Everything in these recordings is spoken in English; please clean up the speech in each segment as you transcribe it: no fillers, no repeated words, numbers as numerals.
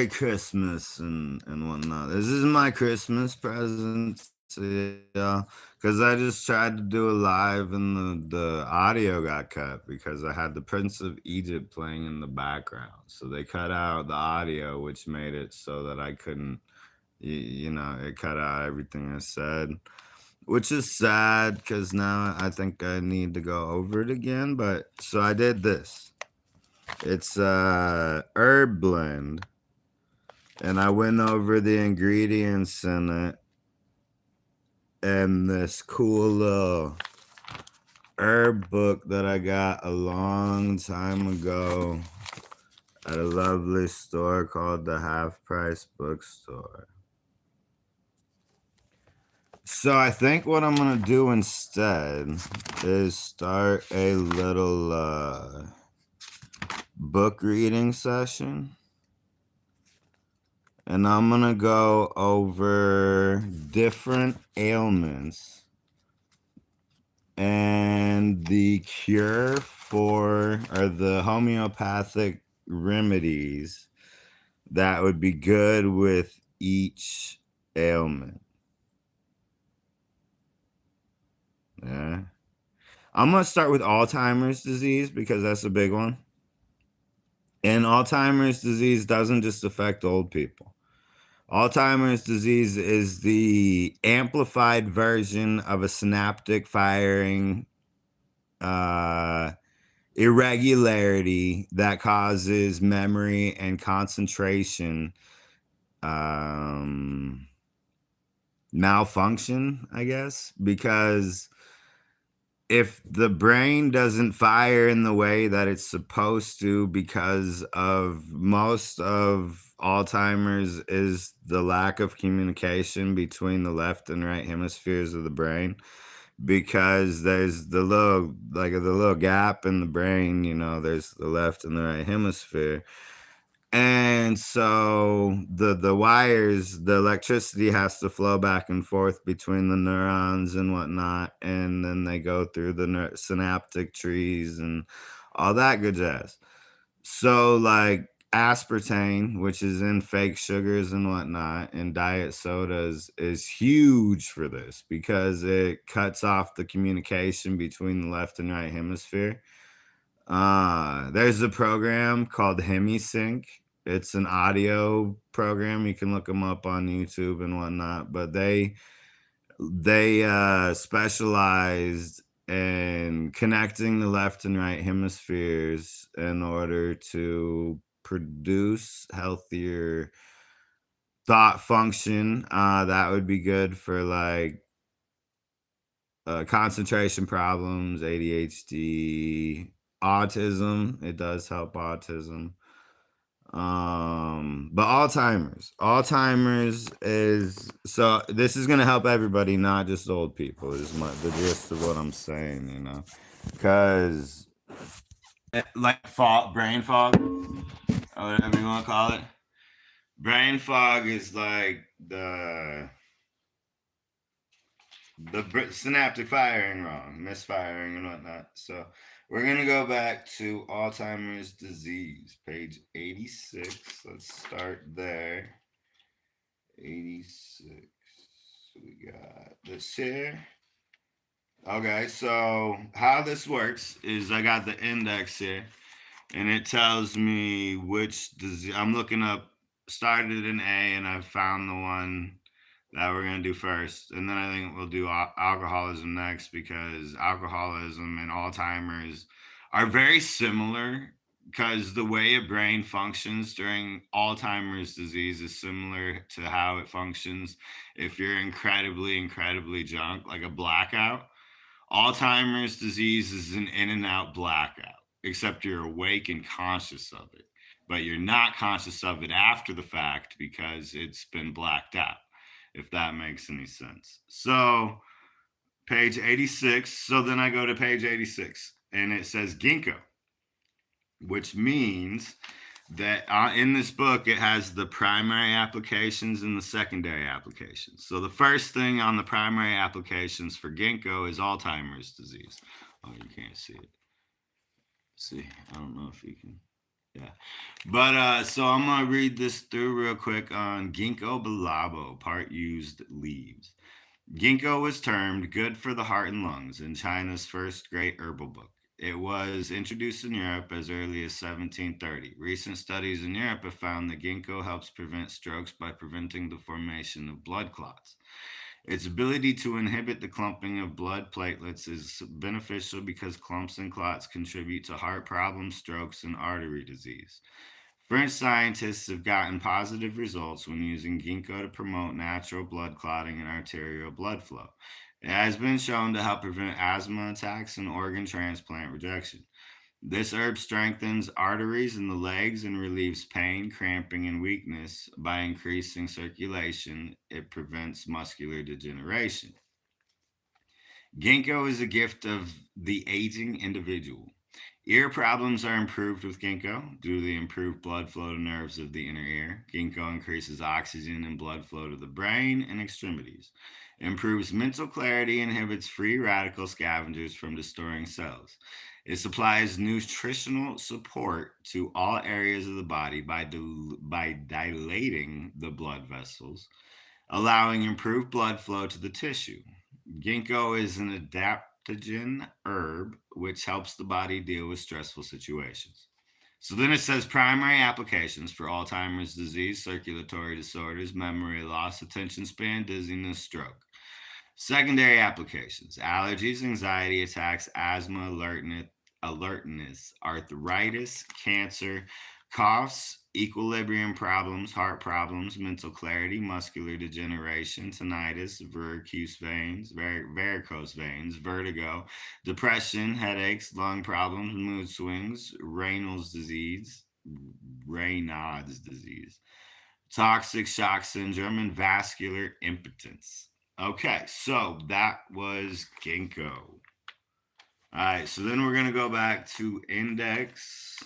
Merry Christmas and whatnot. This is my Christmas present to y'all because I just tried to do a live and the audio got cut because I had the Prince of Egypt playing in the background. So they cut out the audio, which made it so that I couldn't, it cut out everything I said, which is sad because now I think I need to go over it again. But so I did this. It's herb blend, and I went over the ingredients in it and this cool little herb book that I got a long time ago at a lovely store called the Half Price Bookstore. So I think what I'm gonna do instead is start a little book reading session. And I'm gonna go over different ailments and the cure for, or the homeopathic remedies that would be good with each ailment. Yeah. I'm gonna start with Alzheimer's disease because that's a big one. And Alzheimer's disease doesn't just affect old people. Alzheimer's disease is the amplified version of a synaptic firing irregularity that causes memory and concentration malfunction, I guess, because if the brain doesn't fire in the way that it's supposed to, because of most of Alzheimer's is the lack of communication between the left and right hemispheres of the brain, because there's the little gap in the brain, there's the left and the right hemisphere. And so the wires, the electricity has to flow back and forth between the neurons and whatnot, and then they go through the synaptic trees and all that good jazz. So like aspartame, which is in fake sugars and whatnot, and diet sodas, is huge for this because it cuts off the communication between the left and right hemisphere. There's a program called HemiSync. It's an audio program. You can look them up on YouTube and whatnot. But they specialized in connecting the left and right hemispheres in order to produce healthier thought function. That would be good for like concentration problems, ADHD, autism. It does help autism. But Alzheimer's is, so this is gonna help everybody, not just old people, is the gist of what I'm saying, because like brain fog, or whatever you want to call it. Brain fog is like the synaptic firing wrong, misfiring and whatnot. So we're going to go back to Alzheimer's disease, page 86. Let's start there. 86. We got this here. Okay, so how this works is I got the index here, and it tells me which disease. I'm looking up, started in A, and I found the one that we're going to do first. And then I think we'll do alcoholism next, because alcoholism and Alzheimer's are very similar, because the way a brain functions during Alzheimer's disease is similar to how it functions if you're incredibly, incredibly drunk, like a blackout. Alzheimer's disease is an in and out blackout, except you're awake and conscious of it. But you're not conscious of it after the fact because it's been blacked out, if that makes any sense. So, page 86. So then I go to page 86, and it says ginkgo, which means that in this book, it has the primary applications and the secondary applications. So the first thing on the primary applications for ginkgo is Alzheimer's disease. Oh, you can't see it. Let's see, I don't know if you can. Yeah. But so I'm gonna read this through real quick on ginkgo biloba, part used leaves. Ginkgo was termed good for the heart and lungs in China's first great herbal book. It was introduced in Europe as early as 1730. Recent studies in Europe have found that ginkgo helps prevent strokes by preventing the formation of blood clots. Its ability to inhibit the clumping of blood platelets is beneficial because clumps and clots contribute to heart problems, strokes, and artery disease. French scientists have gotten positive results when using ginkgo to promote natural blood clotting and arterial blood flow. It has been shown to help prevent asthma attacks and organ transplant rejection. This herb strengthens arteries in the legs and relieves pain, cramping, and weakness by increasing circulation. It prevents muscular degeneration. Ginkgo is a gift of the aging individual. Ear problems are improved with ginkgo due to the improved blood flow to nerves of the inner ear. Ginkgo increases oxygen and blood flow to the brain and extremities. Improves mental clarity, inhibits free radical scavengers from destroying cells. It supplies nutritional support to all areas of the body by dilating the blood vessels, allowing improved blood flow to the tissue. Ginkgo is an adaptogen herb which helps the body deal with stressful situations. So then it says primary applications for Alzheimer's disease, circulatory disorders, memory loss, attention span, dizziness, stroke. Secondary applications: allergies, anxiety attacks, asthma, alertness, arthritis, cancer, coughs, equilibrium problems, heart problems, mental clarity, muscular degeneration, tinnitus, varicose veins, vertigo, depression, headaches, lung problems, mood swings, Raynaud's disease, toxic shock syndrome, and vascular impotence. Okay, so that was ginkgo. All right, so then we're going to go back to index.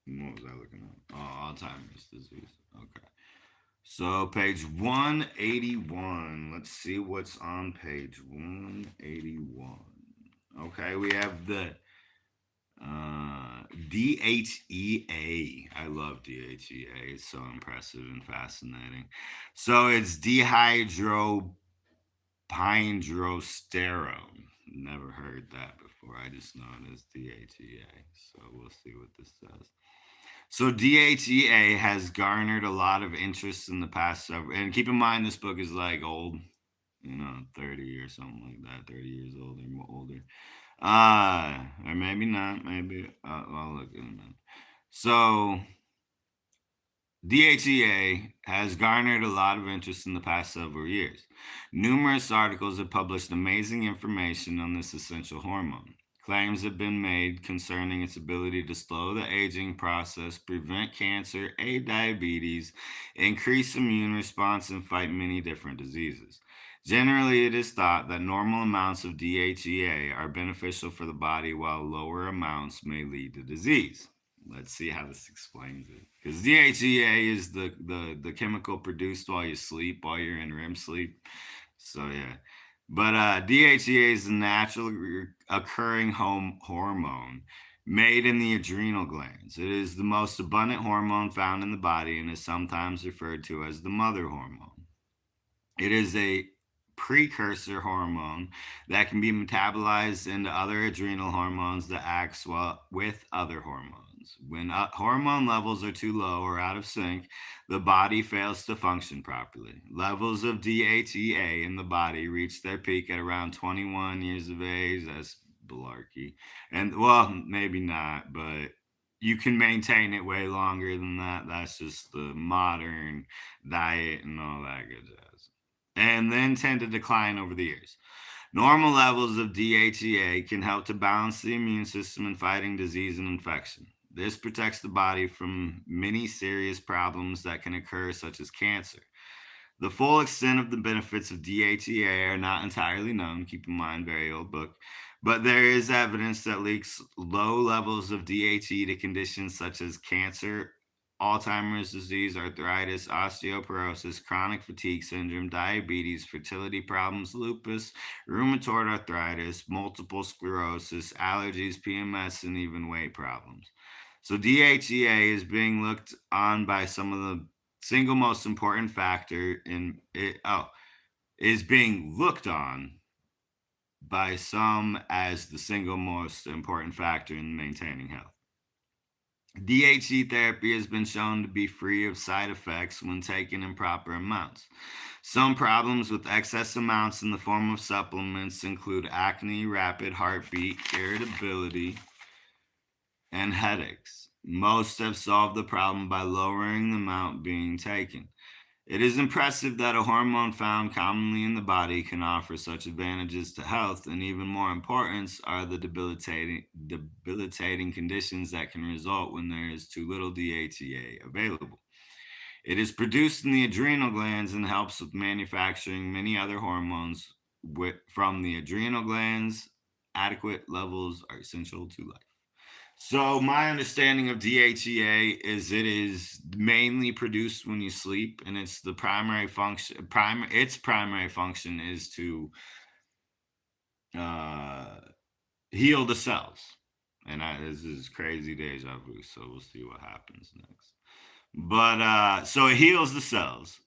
What was I looking at? Oh, Alzheimer's disease. Okay. So page 181. Let's see what's on page 181. Okay, we have the DHEA. I love DHEA. It's so impressive and fascinating. So it's dihydropyndrosterone. Never heard that before. I just know it as DHEA. So we'll see what this says. So DHEA has garnered a lot of interest in the past several. And keep in mind, this book is like old, 30 or something like that, 30 years old or more older. Or maybe not. Maybe I'll look in a minute. So DHEA has garnered a lot of interest in the past several years. Numerous articles have published amazing information on this essential hormone. Claims have been made concerning its ability to slow the aging process, prevent cancer, aid diabetes, increase immune response, and fight many different diseases. Generally, it is thought that normal amounts of DHEA are beneficial for the body, while lower amounts may lead to disease. Let's see how this explains it. Because DHEA is the chemical produced while you sleep, while you're in REM sleep. So yeah, but DHEA is a natural occurring hormone made in the adrenal glands. It is the most abundant hormone found in the body and is sometimes referred to as the mother hormone. It is a precursor hormone that can be metabolized into other adrenal hormones that acts well with other hormones. When hormone levels are too low or out of sync, the body fails to function properly. Levels of DHEA in the body reach their peak at around 21 years of age. That's malarkey. And well, maybe not, but you can maintain it way longer than that. That's just the modern diet and all that good jazz, and then tend to decline over the years. Normal levels of DHEA can help to balance the immune system in fighting disease and infection. This protects the body from many serious problems that can occur, such as cancer. The full extent of the benefits of DHEA are not entirely known. Keep in mind, very old book. But there is evidence that links low levels of DHEA to conditions such as cancer Alzheimer's disease, arthritis, osteoporosis, chronic fatigue syndrome, diabetes, fertility problems, lupus, rheumatoid arthritis, multiple sclerosis, allergies, PMS, and even weight problems. So DHEA is being looked on by some of the single most important factor in it. Oh, is being looked on by some as the single most important factor in maintaining health. DHE therapy has been shown to be free of side effects when taken in proper amounts. Some problems with excess amounts in the form of supplements include acne, rapid heartbeat, irritability, and headaches. Most have solved the problem by lowering the amount being taken. It is impressive that a hormone found commonly in the body can offer such advantages to health, and even more importance are the debilitating conditions that can result when there is too little DHEA available. It is produced in the adrenal glands and helps with manufacturing many other hormones from the adrenal glands. Adequate levels are essential to life. So my understanding of DHEA is it is mainly produced when you sleep, and it's the primary function. Its primary function is to uh, heal the cells. And this is crazy deja vu. So we'll see what happens next. But so it heals the cells,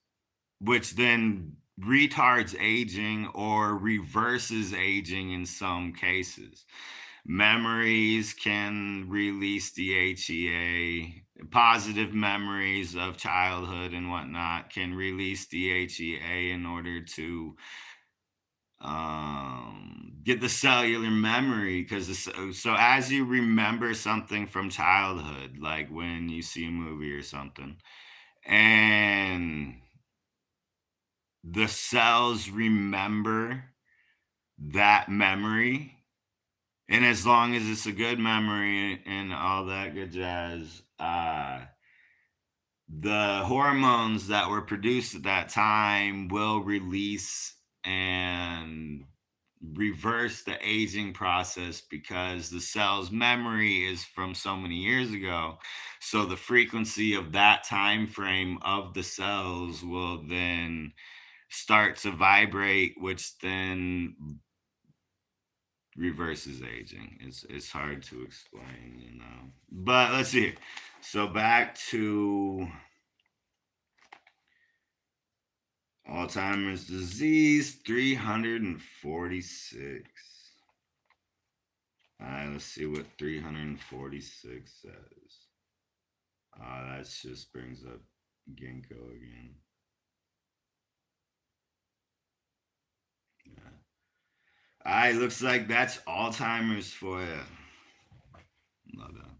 which then retards aging or reverses aging in some cases. Memories can release DHEA. Positive memories of childhood and whatnot can release DHEA in order to get the cellular memory. Because so as you remember something from childhood, like when you see a movie or something, and the cells remember that memory, and as long as it's a good memory and all that good jazz, the hormones that were produced at that time will release and reverse the aging process because the cell's memory is from so many years ago. So the frequency of that time frame of the cells will then start to vibrate, which then reverses aging. It's hard to explain, you know. But let's see. So back to Alzheimer's disease, 346. All right, let's see what 346 says. That just brings up ginkgo again. Yeah. All right, looks like that's Alzheimer's for you. Love that.